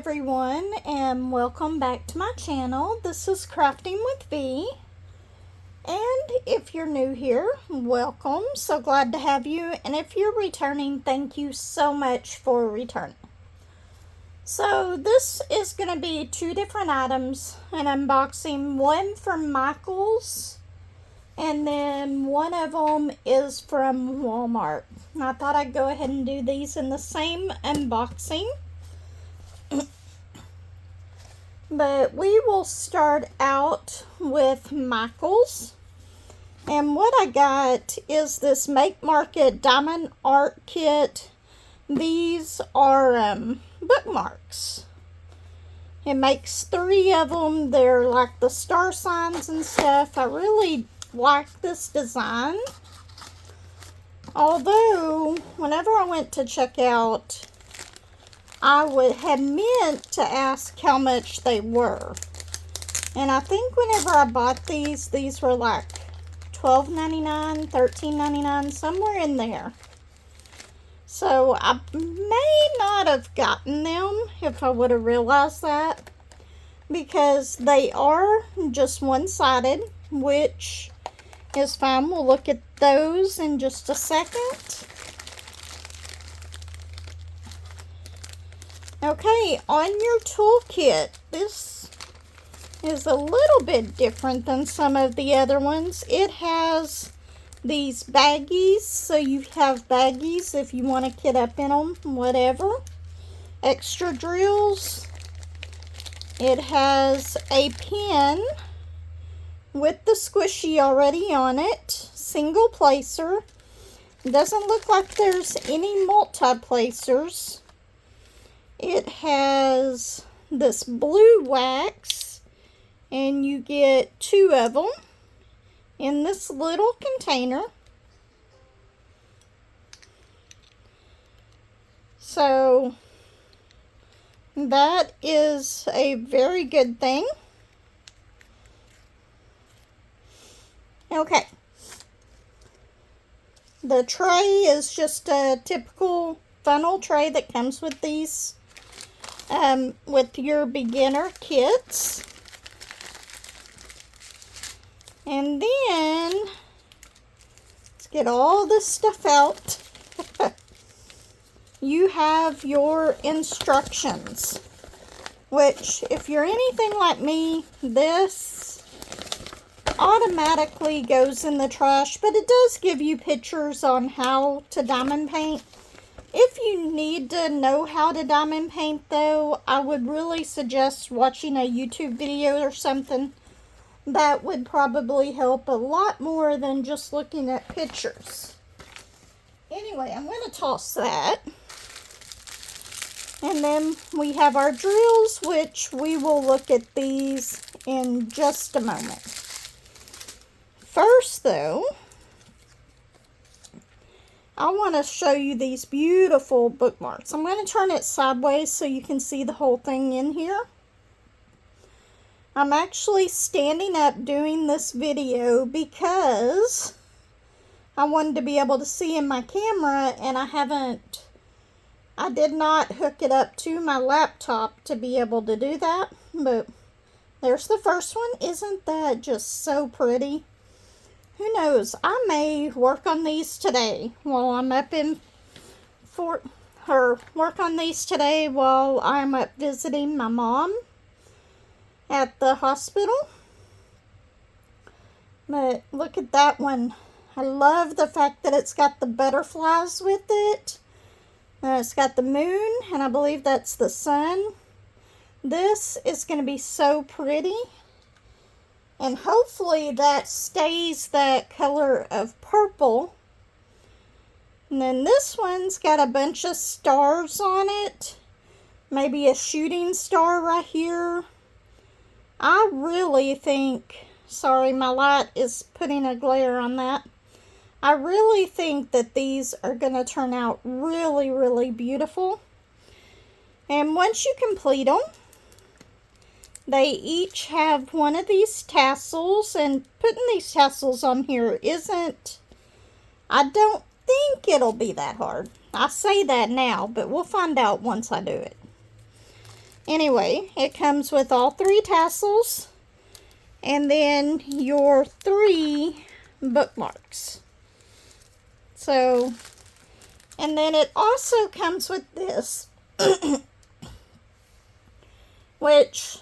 everyone, and welcome back to my channel. This is Crafting with V, and if you're new here, welcome. So glad to have you, and if you're returning, thank you so much for returning. So this is going to be two different items, an unboxing, one from Micheals, and then one of them is from Walmart. And I thought I'd go ahead and do these in the same unboxing. But we will start out with Micheals. And what I got is this Make Market Diamond Art Kit. These are bookmarks. It makes 3 of them. They're like the star signs and stuff. I really like this design. Although, whenever I went to check out, I had meant to ask how much they were. And I think whenever I bought these were like $12.99, $13.99, somewhere in there. So I may not have gotten them if I would have realized that, because they are just one-sided, which is fine. We'll look at those in just a second. Okay, on your toolkit, this is a little bit different than some of the other ones. It has these baggies, so you have baggies if you want to kit up in them, whatever. Extra drills. It has a pin with the squishy already on it. Single placer. It doesn't look like there's any multi-placers. It has this blue wax, and you get 2 of them in this little container. So that is a very good thing. Okay. The tray is just a typical funnel tray that comes with these, with your beginner kits. And then, let's get all this stuff out. You have your instructions, which, if you're anything like me, this automatically goes in the trash, but it does give you pictures on how to diamond paint. If you need to know how to diamond paint, though, I would really suggest watching a YouTube video or something. That would probably help a lot more than just looking at pictures. Anyway, I'm going to toss that. And then we have our drills, which we will look at these in just a moment. First, though, I want to show you these beautiful bookmarks. I'm going to turn it sideways so you can see the whole thing in here. I'm actually standing up doing this video because I wanted to be able to see in my camera, and I did not hook it up to my laptop to be able to do that. But there's the first one. Isn't that just so pretty? Who knows? I may work on these today while I'm up in work on these today while I'm up visiting my mom at the hospital. But look at that one. I love the fact that it's got the butterflies with it. It's got the moon, and I believe that's the sun. This is going to be so pretty. And hopefully that stays that color of purple. And then this one's got a bunch of stars on it. Maybe a shooting star right here. I really think, sorry, my light is putting a glare on that. I really think that these are going to turn out really, really beautiful. And once you complete them, they each have one of these tassels, and putting these tassels on here I don't think it'll be that hard. I say that now, but we'll find out once I do it. Anyway, it comes with all 3 tassels and then your 3 bookmarks. So, and then it also comes with this, which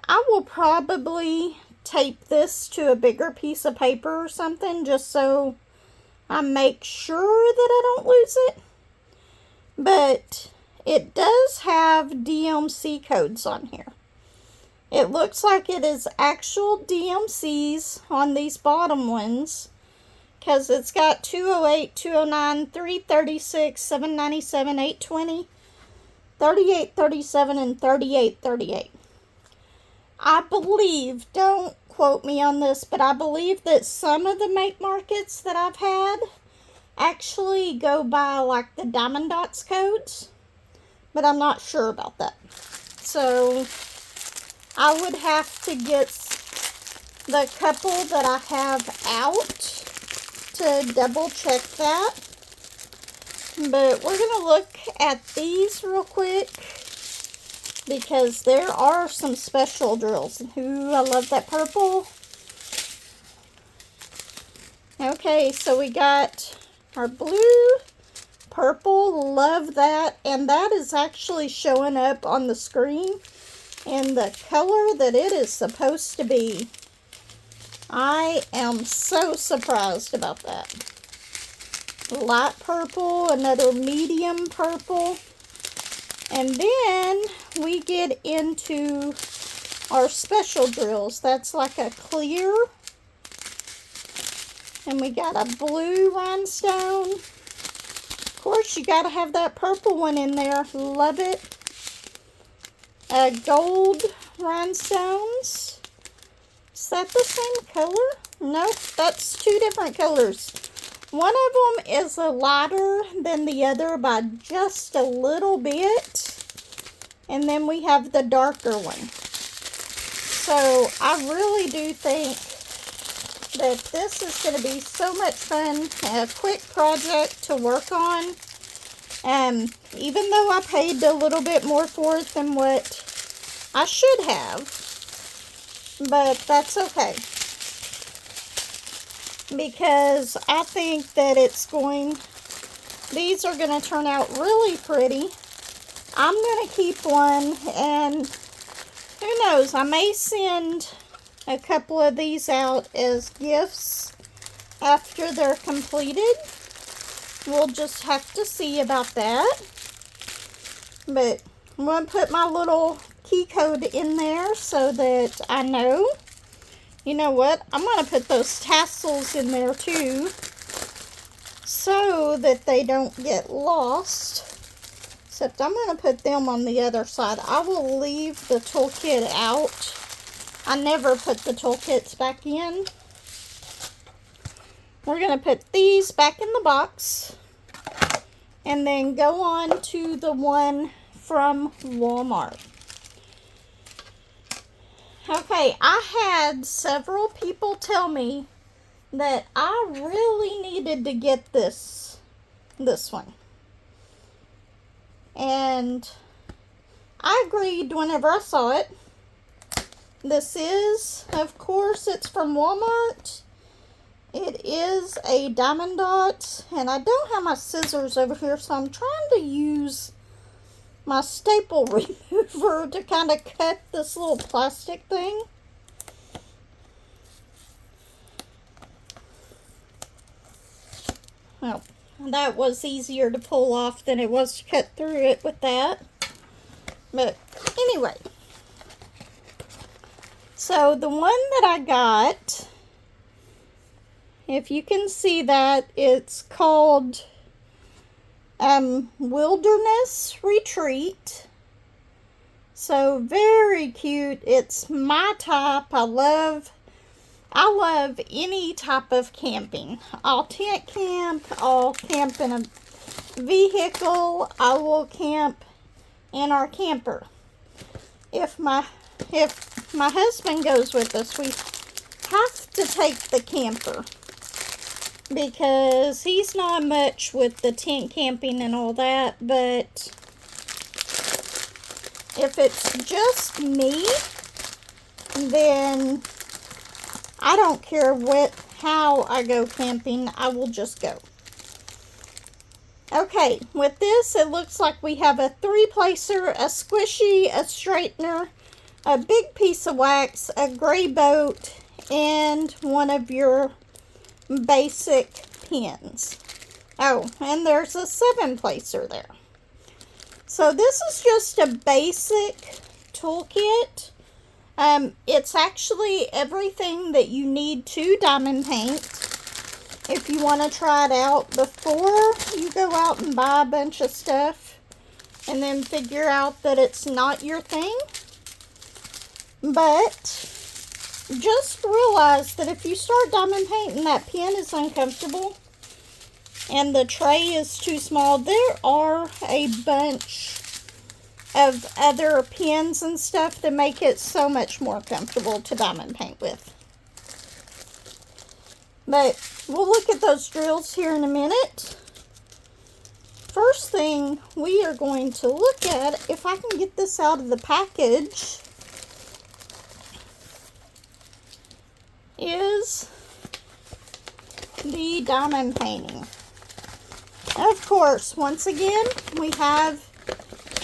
I will probably tape this to a bigger piece of paper or something just so I make sure that I don't lose it. But it does have DMC codes on here. It looks like it is actual DMCs on these bottom ones, because it's got 208, 209, 336, 797, 820, 3837, and 3838. I believe, don't quote me on this, but I believe that some of the make markets that I've had actually go by like the diamond dots codes, but I'm not sure about that. So I would have to get the couple that I have out to double check that. But we're going to look at these real quick, because there are some special drills. Ooh, I love that purple. Okay, so we got our blue, purple, love that. And that is actually showing up on the screen in the color that it is supposed to be. I am so surprised about that. Light purple, another medium purple. And then we get into our special drills. That's like a clear. And we got a blue rhinestone. Of course, you got to have that purple one in there. Love it. Gold rhinestones. Is that the same color? Nope, that's 2 different colors. One of them is a lighter than the other by just a little bit. And then we have the darker one. So I really do think that this is going to be so much fun. A quick project to work on. Even though I paid a little bit more for it than what I should have. But that's okay. Because I think that these are going to turn out really pretty. I'm going to keep one, and who knows, I may send a couple of these out as gifts after they're completed. We'll just have to see about that. But I'm going to put my little key code in there so that I know. You know what? I'm going to put those tassels in there too, so that they don't get lost. Except I'm going to put them on the other side. I will leave the toolkit out. I never put the toolkits back in. We're going to put these back in the box. And then go on to the one from Walmart. Okay, I had several people tell me that I really needed to get this one. And I agreed whenever I saw it. This is, of course, it's from Walmart. It is a diamond dot, and I don't have my scissors over here, so I'm trying to use my staple remover to kind of cut this little plastic thing. Well, that was easier to pull off than it was to cut through it with that. But anyway, so the one that I got, if you can see that, it's called Wilderness Retreat. So very cute. It's my type. I love any type of camping. I'll tent camp, I'll camp in a vehicle, I will camp in our camper. If my husband goes with us, we have to take the camper, because he's not much with the tent camping and all that, but it's just me, then I don't care how I go camping, I will just go. Okay, with this, it looks like we have a 3-placer, a squishy, a straightener, a big piece of wax, a gray boat, and one of your basic pins. Oh, and there's a 7-placer there. So this is just a basic toolkit. It's actually everything that you need to diamond paint if you want to try it out before you go out and buy a bunch of stuff and then figure out that it's not your thing. But just realize that if you start diamond painting, that pen is uncomfortable and the tray is too small. There are a bunch of other pens and stuff that make it so much more comfortable to diamond paint with. But we'll look at those drills here in a minute. First thing we are going to look at, if I can get this out of the package, is the diamond painting. Of course, once again, we have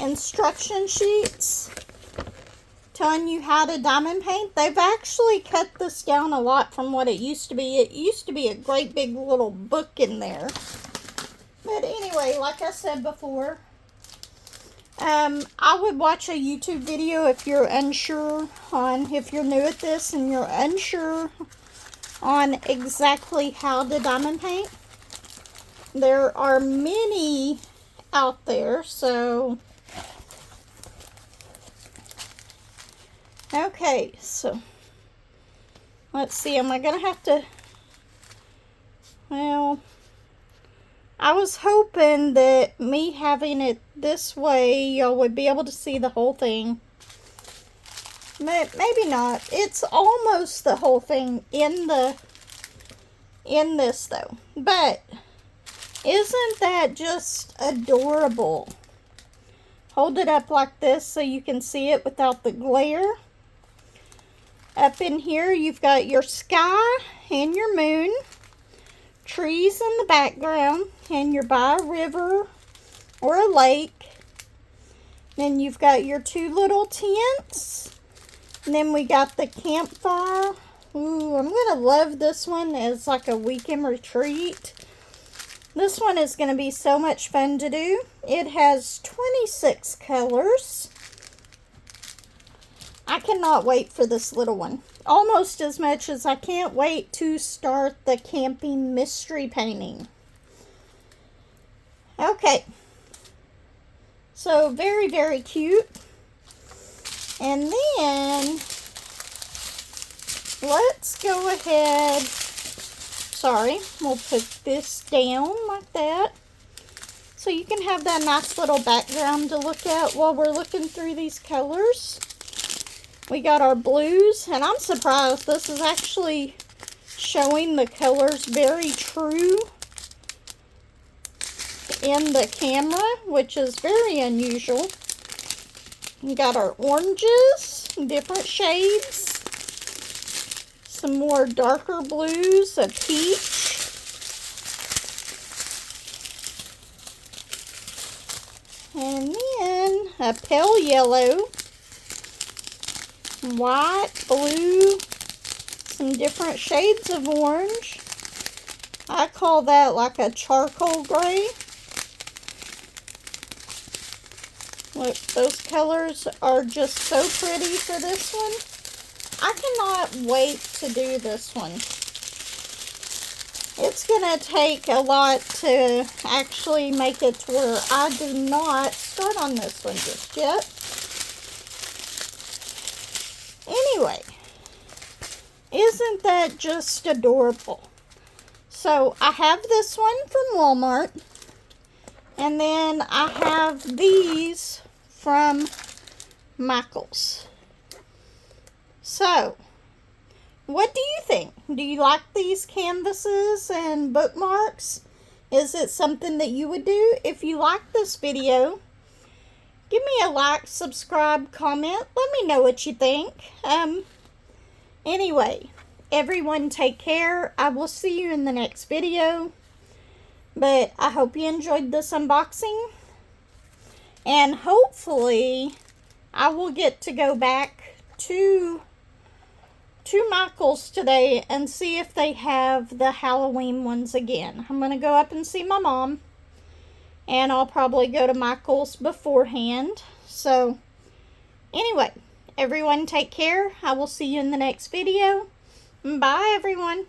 instruction sheets telling you how to diamond paint. They've actually cut this down a lot from what it used to be. It used to be a great big little book in there. But anyway, like I said before, I would watch a YouTube video if you're unsure on, if you're new at this and you're unsure on exactly how to diamond paint. There are many out there, so okay, so let's see, am I gonna have to, well, I was hoping that me having it this way, y'all would be able to see the whole thing. Maybe not. It's almost the whole thing in this though. But isn't that just adorable? Hold it up like this so you can see it without the glare. Up in here, you've got your sky and your moon, trees in the background, and you're by a river or a lake. Then you've got your 2 little tents. And then we got the campfire. Ooh, I'm going to love this one as like a weekend retreat. This one is going to be so much fun to do. It has 26 colors. I cannot wait for this little one. Almost as much as I can't wait to start the camping mystery painting. Okay. So, very, very cute. And then, let's go ahead. Sorry, we'll put this down like that. So you can have that nice little background to look at while we're looking through these colors. We got our blues, and I'm surprised this is actually showing the colors very true in the camera, which is very unusual. We got our oranges, different shades, some more darker blues, a peach, and then a pale yellow, white, blue, some different shades of orange. I call that like a charcoal gray. Look, those colors are just so pretty for this one. I cannot wait to do this one. It's going to take a lot to actually make it to where I do not start on this one just yet. Anyway, isn't that just adorable? So, I have this one from Walmart. And then I have these from Micheals. So, what do you think? Do you like these canvases and bookmarks? Is it something that you would do? If you like this video, Give me a like, subscribe, comment. Let me know what you think. Anyway, everyone take care. I will see you in the next video. But I hope you enjoyed this unboxing. And hopefully, I will get to go back to Micheals today and see if they have the Halloween ones again. I'm going to go up and see my mom. And I'll probably go to Micheals beforehand. So, anyway, everyone take care. I will see you in the next video. Bye, everyone.